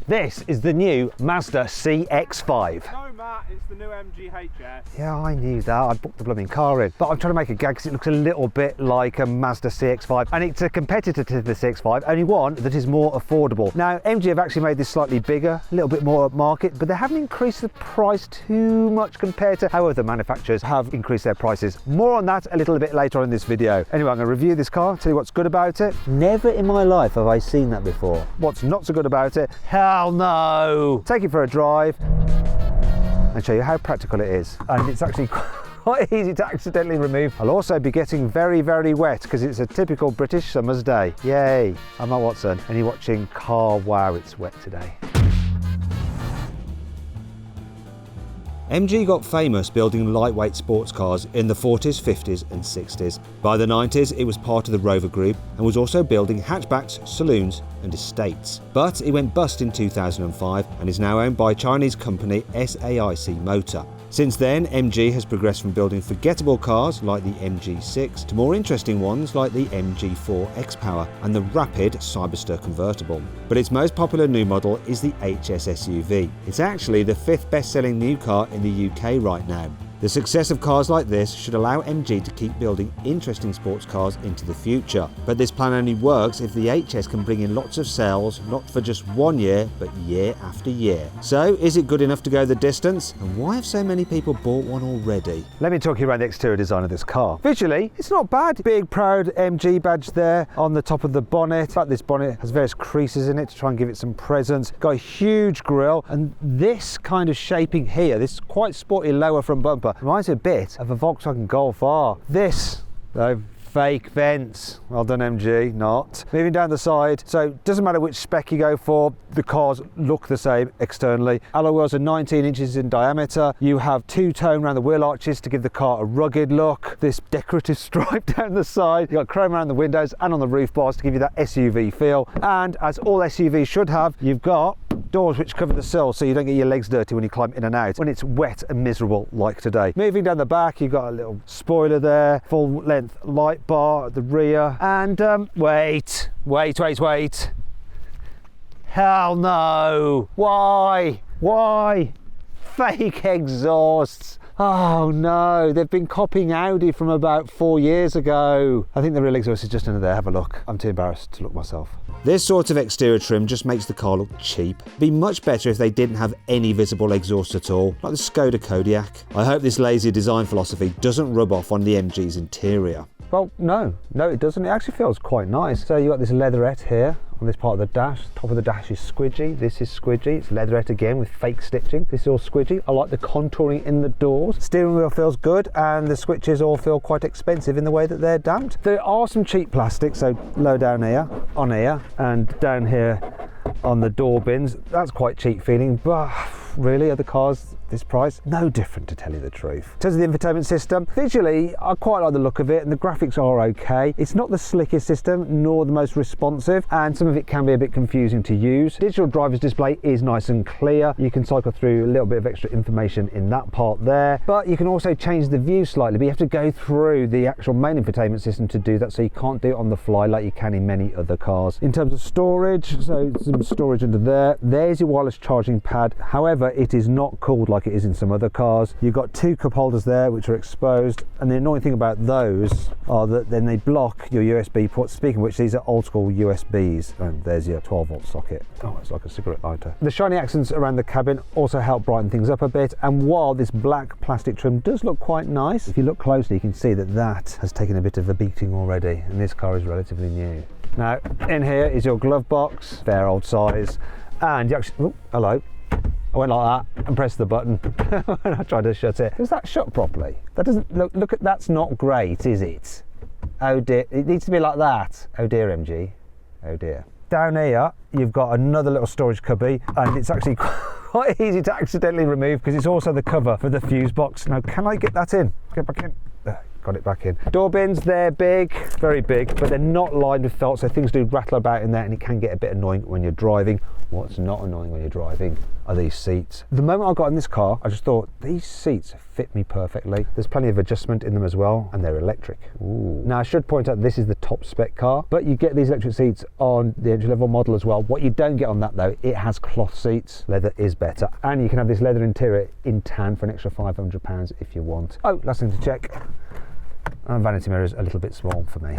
This is the new Mazda CX-5. No, Matt, it's the new MG HS. Yeah, I knew that. I booked the blooming car in. But I'm trying to make a gag because it looks a little bit like a Mazda CX-5. And it's a competitor to the CX-5, only one that is more affordable. Now, MG have actually made this slightly bigger, a little bit more upmarket, but they haven't increased the price too much compared to how other manufacturers have increased their prices. More on that a little bit later on in this video. Anyway, I'm going to review this car, tell you what's good about it. Never in my life have I seen that before. What's not so good about it? Hell no! Take it for a drive and show you how practical it is. And it's actually quite easy to accidentally remove. I'll also be getting very, very wet because it's a typical British summer's day. Yay! I'm Matt Watson and you're watching Carwow. It's wet today. MG got famous building lightweight sports cars in the 40s, 50s and 60s. By the 90s it was part of the Rover Group and was also building hatchbacks, saloons and estates. But it went bust in 2005 and is now owned by Chinese company SAIC Motor. Since then, MG has progressed from building forgettable cars like the MG6 to more interesting ones like the MG4 X-Power and the rapid Cyberster convertible. But its most popular new model is the HS SUV. It's actually the 5th best-selling new car in the UK right now. The success of cars like this should allow MG to keep building interesting sports cars into the future. But this plan only works if the HS can bring in lots of sales, not for just 1 year, but year after year. So, is it good enough to go the distance? And why have so many people bought one already? Let me talk you around the exterior design of this car. Visually, it's not bad. Big, proud MG badge there on the top of the bonnet. In fact, this bonnet has various creases in it to try and give it some presence. Got a huge grille, and this kind of shaping here, this quite sporty lower front bumper, reminds me a bit of a Volkswagen Golf R. This, though, fake vents. Well done, MG, not. Moving down the side, so it doesn't matter which spec you go for, the cars look the same externally. Alloy wheels are 19 inches in diameter. You have two-tone around the wheel arches to give the car a rugged look. This decorative stripe down the side. You've got chrome around the windows and on the roof bars to give you that SUV feel. And as all SUVs should have, you've got doors which cover the sill so you don't get your legs dirty when you climb in and out when it's wet and miserable like today. Moving down the back, you've got a little spoiler there, full length light bar at the rear, and wait. Hell no! Why? Fake exhausts. Oh no, they've been copying Audi from about 4 years ago. I think the real exhaust is just under there. Have a look. I'm too embarrassed to look myself. This sort of exterior trim just makes the car look cheap. It'd be much better if they didn't have any visible exhaust at all, like the Skoda Kodiaq. I hope this lazy design philosophy doesn't rub off on the MG's interior. Well, no, it doesn't. It actually feels quite nice. So you've got this leatherette here on this part of the dash. Top of the dash is squidgy. This is squidgy. It's leatherette again with fake stitching. This is all squidgy. I like the contouring in the doors. Steering wheel feels good, and the switches all feel quite expensive in the way that they're damped. There are some cheap plastics, so low down here, on here, and down here on the door bins. That's quite cheap feeling, but really, are the cars this price? No different, to tell you the truth. In terms of the infotainment system, visually I quite like the look of it and the graphics are okay. It's not the slickest system nor the most responsive, and some of it can be a bit confusing to use. Digital driver's display is nice and clear. You can cycle through a little bit of extra information in that part there, but you can also change the view slightly, but you have to go through the actual main infotainment system to do that, so you can't do it on the fly like you can in many other cars. In terms of storage, so some storage under there. There's your wireless charging pad. However, it is not cooled like it is in some other cars. You've got two cup holders there which are exposed, and the annoying thing about those are that then they block your USB ports. Speaking of which, these are old school USBs, and there's your 12-volt socket. Oh, it's like a cigarette lighter. The shiny accents around the cabin also help brighten things up a bit, and while this black plastic trim does look quite nice, if you look closely you can see that that has taken a bit of a beating already, and this car is relatively new. Now in here is your glove box, fair old size, and you actually, oh, hello. I went like that and pressed the button when I tried to shut it. Does that shut properly? That doesn't look at, that's not great, is it? Oh dear, it needs to be like that. Oh dear, MG. Oh dear. Down here you've got another little storage cubby, and it's actually quite easy to accidentally remove because it's also the cover for the fuse box. Now can I get that in? Get back in. got it back in. Door bins, they're big, very big, but they're not lined with felt, so things do rattle about in there and it can get a bit annoying when you're driving. What's not annoying when you're driving are these seats. The moment I got in this car, I just thought, these seats fit me perfectly. There's plenty of adjustment in them as well, and they're electric. Ooh. Now I should point out this is the top spec car, but you get these electric seats on the entry level model as well. What you don't get on that though, it has cloth seats. Leather is better, and you can have this leather interior in tan for an extra £500 if you want. Oh, last thing to check. Vanity mirror is a little bit small for me,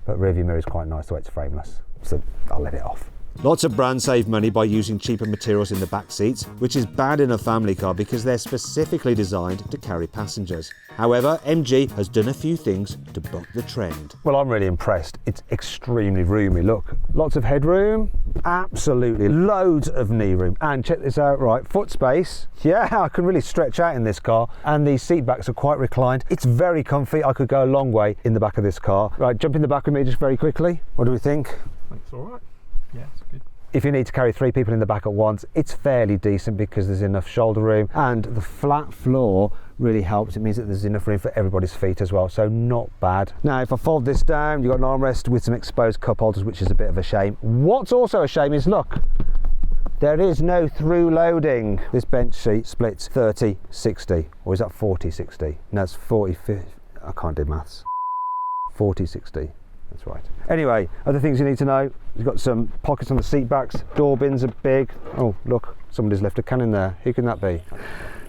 but rear view mirror is quite nice the way it's frameless, so I'll let it off. Lots of brands save money by using cheaper materials in the back seats, which is bad in a family car because they're specifically designed to carry passengers. However, MG has done a few things to buck the trend. Well, I'm really impressed. It's extremely roomy. Look, lots of headroom, absolutely loads of knee room. And check this out, right, foot space. Yeah, I can really stretch out in this car, and these seat backs are quite reclined. It's very comfy. I could go a long way in the back of this car. Right, jump in the back with me just very quickly. What do we think? It's all right. Yeah, it's good. If you need to carry 3 people in the back at once, it's fairly decent because there's enough shoulder room, and the flat floor really helps. It means that there's enough room for everybody's feet as well, so not bad. Now, if I fold this down, you've got an armrest with some exposed cup holders, which is a bit of a shame. What's also a shame is, look, there is no through loading. This bench seat splits 30-60, or is that 40-60? No, it's 40-50. I can't do maths. 40-60. That's right. Anyway, other things you need to know. You've got some pockets on the seat backs. Door bins are big. Oh, look, somebody's left a can in there. Who can that be?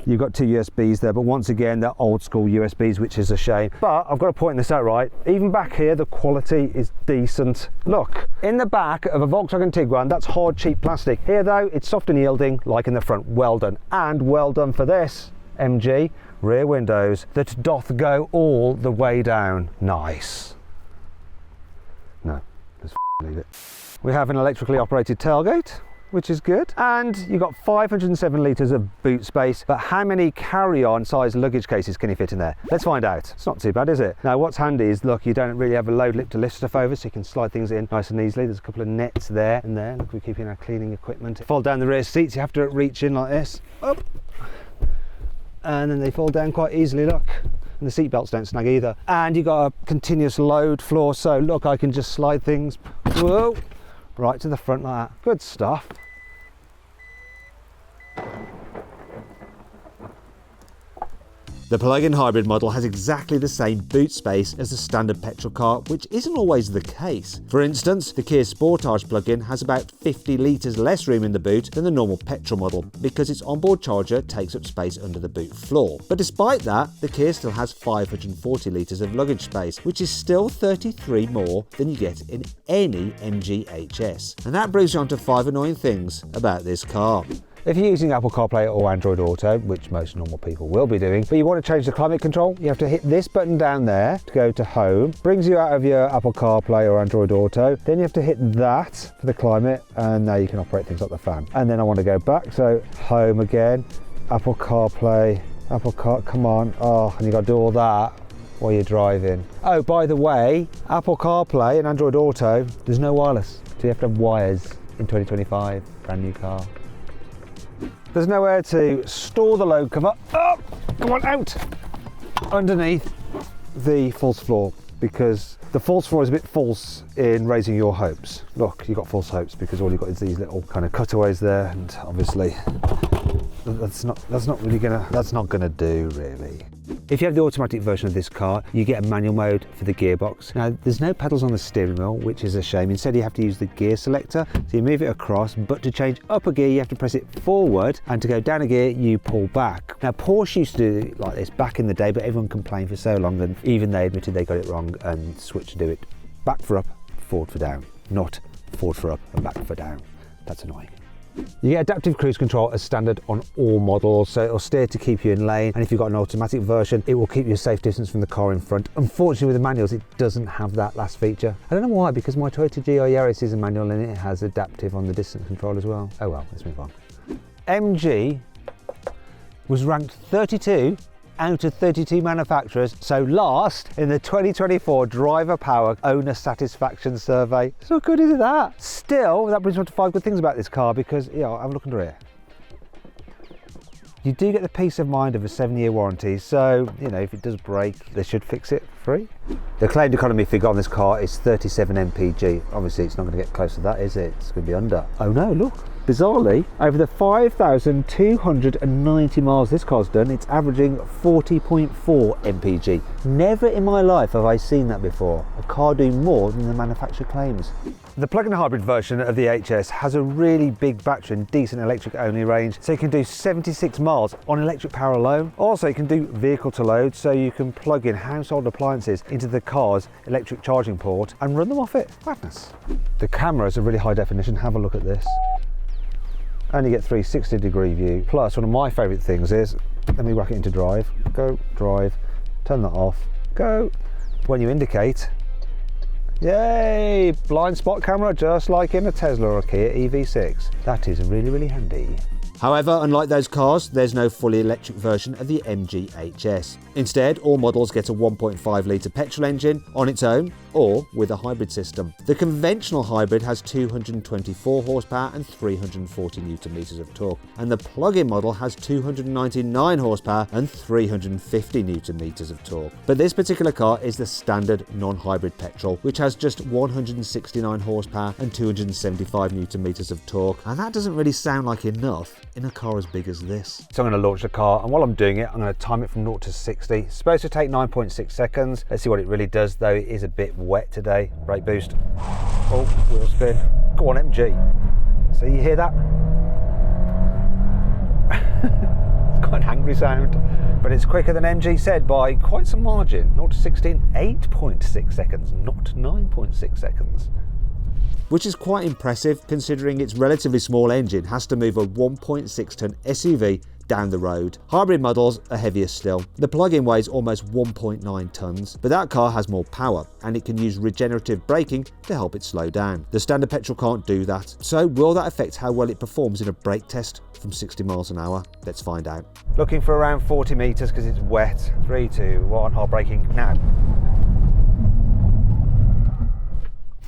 You've got 2 USBs there, but once again, they're old school USBs, which is a shame. But I've got to point this out, right? Even back here, the quality is decent. Look, in the back of a Volkswagen Tiguan, that's hard, cheap plastic. Here though, it's soft and yielding, like in the front. Well done. And well done for this, MG. Rear windows that doth go all the way down. Nice. No, let's leave it. We have an electrically operated tailgate, which is good. And you've got 507 litres of boot space, but how many carry-on size luggage cases can you fit in there? Let's find out. It's not too bad, is it? Now, what's handy is, look, you don't really have a load lip to lift stuff over, so you can slide things in nice and easily. There's a couple of nets there and there. Look, we're keeping our cleaning equipment. Fold down the rear seats, you have to reach in like this. Up. And then they fold down quite easily, look. And the seat belts don't snag either. And you've got a continuous load floor, so look, I can just slide things, whoa, right to the front like that. Good stuff. The plug-in hybrid model has exactly the same boot space as the standard petrol car, which isn't always the case. For instance, the Kia Sportage plug-in has about 50 litres less room in the boot than the normal petrol model because its onboard charger takes up space under the boot floor. But despite that, the Kia still has 540 litres of luggage space, which is still 33 more than you get in any MG HS. And that brings you on to 5 annoying things about this car. If you're using Apple CarPlay or Android Auto, which most normal people will be doing, but you want to change the climate control, you have to hit this button down there to go to home. Brings you out of your Apple CarPlay or Android Auto. Then you have to hit that for the climate, and now you can operate things like the fan. And then I want to go back, so home again, Apple CarPlay, come on. Oh, and you got to do all that while you're driving. Oh, by the way, Apple CarPlay and Android Auto, there's no wireless. So you have to have wires in 2025, brand new car. There's nowhere to store the load cover. Oh, come on, out! Underneath the false floor, because the false floor is a bit false in raising your hopes. Look, you've got false hopes because all you've got is these little kind of cutaways there, and obviously that's not gonna do really. If you have the automatic version of this car, you get a manual mode for the gearbox. Now, there's no pedals on the steering wheel, which is a shame. Instead, you have to use the gear selector. So you move it across, but to change up a gear, you have to press it forward, and to go down a gear, you pull back. Now, Porsche used to do it like this back in the day, but everyone complained for so long, and even they admitted they got it wrong and switched to do it back for up, forward for down, not forward for up and back for down. That's annoying. You get adaptive cruise control as standard on all models, so it'll steer to keep you in lane, and if you've got an automatic version, it will keep you a safe distance from the car in front. Unfortunately, with the manuals, it doesn't have that last feature. I don't know why, because my Toyota GR Yaris is a manual and it has adaptive on the distance control as well. Oh well, let's move on. MG was ranked 32 out of 32 manufacturers, so last in the 2024 Driver Power Owner Satisfaction Survey. It's not good, is it, that? Still, that brings me on to 5 good things about this car, because, you know, have a look under here. You do get the peace of mind of a 7-year warranty, so, you know, if it does break, they should fix it free. The claimed economy figure on this car is 37 mpg. Obviously, it's not going to get close to that, is it? It's going to be under. Oh no, look. Bizarrely, over the 5,290 miles this car's done, it's averaging 40.4 mpg. Never in my life have I seen that before. A car doing more than the manufacturer claims. The plug-in hybrid version of the HS has a really big battery and decent electric only range, so you can do 76 miles on electric power alone. Also, you can do vehicle to load, so you can plug in household appliances into the car's electric charging port and run them off it. Madness. The camera is a really high definition. Have a look at this. Only get 360-degree view. Plus, one of my favourite things is, let me whack it into drive. Go, drive, turn that off, go. When you indicate, yay, blind spot camera, just like in a Tesla or a Kia EV6. That is really, really handy. However, unlike those cars, there's no fully electric version of the MG HS. Instead, all models get a 1.5 litre petrol engine on its own or with a hybrid system. The conventional hybrid has 224 horsepower and 340 newton meters of torque, and the plug-in model has 299 horsepower and 350 newton meters of torque. But this particular car is the standard non-hybrid petrol, which has just 169 horsepower and 275 newton meters of torque, and that doesn't really sound like enough in a car as big as this. So I'm going to launch the car, and while I'm doing it, I'm going to time it from 0 to 60. It's supposed to take 9.6 seconds. Let's see what it really does, though. It is a bit wet today. Brake boost. Oh, wheel spin. Go on, MG. So you hear that? It's quite an angry sound, but it's quicker than MG said by quite some margin. 0 to 60 in 8.6 seconds, not 9.6 seconds. Which is quite impressive considering its relatively small engine has to move a 1.6 tonne SUV down the road. Hybrid models are heavier still. The plug-in weighs almost 1.9 tonnes, but that car has more power and it can use regenerative braking to help it slow down. The standard petrol can't do that. So will that affect how well it performs in a brake test from 60 miles an hour? Let's find out. Looking for around 40 metres because it's wet. 3, 2, 1, hard braking now.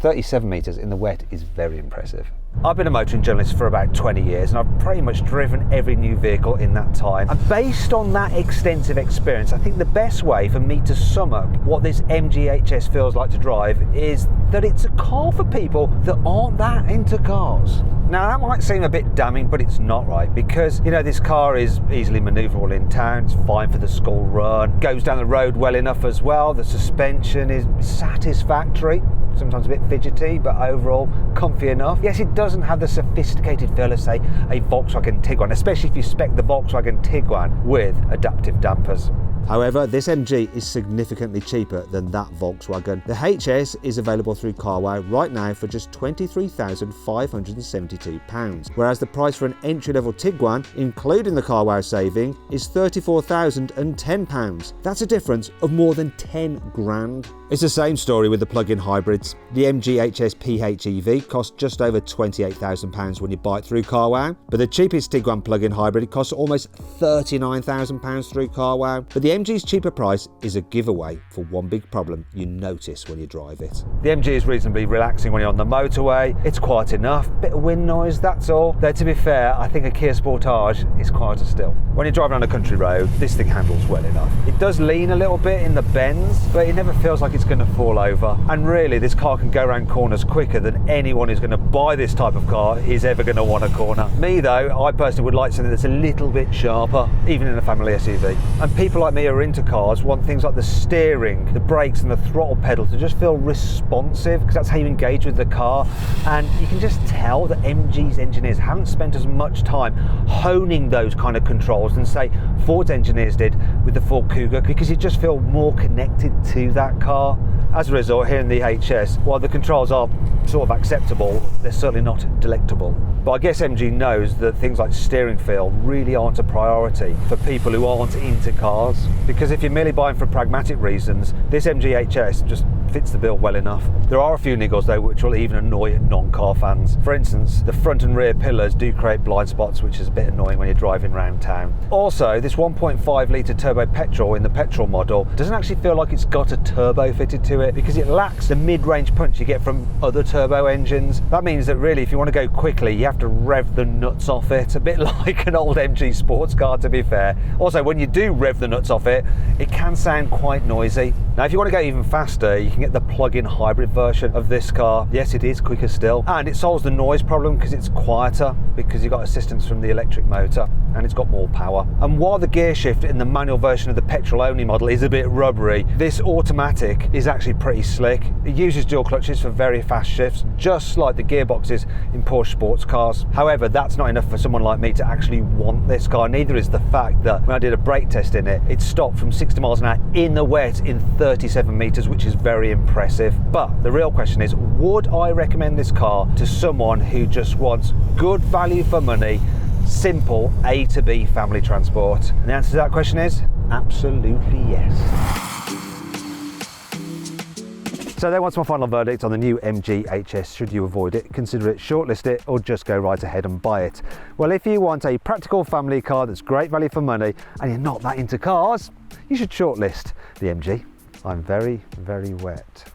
37 metres in the wet is very impressive. I've been a motoring journalist for about 20 years and I've pretty much driven every new vehicle in that time. And based on that extensive experience, I think the best way for me to sum up what this MG HS feels like to drive is that it's a car for people that aren't that into cars. Now that might seem a bit damning, but it's not, right? Because, you know, this car is easily manoeuvrable in town, it's fine for the school run, goes down the road well enough as well, the suspension is satisfactory, sometimes a bit fidgety, but overall comfy enough. Yes, it doesn't have the sophisticated feel of, say, a Volkswagen Tiguan, especially if you spec the Volkswagen Tiguan with adaptive dampers. However, this MG is significantly cheaper than that Volkswagen. The HS is available through CarWow right now for just £23,572, whereas the price for an entry-level Tiguan, including the CarWow saving, is £34,010. That's a difference of more than 10 grand. It's the same story with the plug-in hybrids. The MG HS PHEV costs just over £28,000 when you buy it through CarWow, but the cheapest Tiguan plug-in hybrid costs almost £39,000 through CarWow. But the MG's cheaper price is a giveaway for one big problem you notice when you drive it. The MG is reasonably relaxing when you're on the motorway. It's quiet enough, bit of wind noise, that's all. Though to be fair, I think a Kia Sportage is quieter still. When you're driving on a country road, this thing handles well enough. It does lean a little bit in the bends, but it never feels like it's going to fall over. And really, this car can go around corners quicker than anyone who's going to buy this type of car is ever going to want a corner. Me though, I personally would like something that's a little bit sharper, even in a family SUV. And people like me who are into cars want things like the steering, the brakes and the throttle pedal to just feel responsive, because that's how you engage with the car. And you can just tell that MG's engineers haven't spent as much time honing those kind of controls than, say, Ford's engineers did with the Ford Kuga, because you just feel more connected to that car. As a result, here in the HS, while the controls are sort of acceptable, they're certainly not delectable. But I guess MG knows that things like steering feel really aren't a priority for people who aren't into cars, because if you're merely buying for pragmatic reasons, this MG HS just fits the bill well enough. There are a few niggles though which will even annoy non-car fans. For instance, the front and rear pillars do create blind spots, which is a bit annoying when you're driving around town. Also, this 1.5 litre turbo petrol in the petrol model doesn't actually feel like it's got a turbo fitted to it, because it lacks the mid-range punch you get from other turbo engines. That means that really if you want to go quickly you have to rev the nuts off it, a bit like an old MG sports car, to be fair. Also, when you do rev the nuts off it, it can sound quite noisy. Now if you want to go even faster, you can get the plug-in hybrid version of this car. Yes, it is quicker still, and it solves the noise problem because it's quieter, because you've got assistance from the electric motor and it's got more power. And while the gear shift in the manual version of the petrol only model is a bit rubbery, this automatic is actually pretty slick. It uses dual clutches for very fast shifts, just like the gearboxes in Porsche sports cars. However, that's not enough for someone like me to actually want this car. Neither is the fact that when I did a brake test in it, it stopped from 60 miles an hour in the wet in 37 meters, which is very impressive. But the real question is, would I recommend this car to someone who just wants good value for money, simple A to B family transport? And the answer to that question is absolutely yes. So then, what's my final verdict on the new MG HS? Should you avoid it, consider it, shortlist it, or just go right ahead and buy it? Well, if you want a practical family car that's great value for money and you're not that into cars, you should shortlist the MG. I'm very, very wet.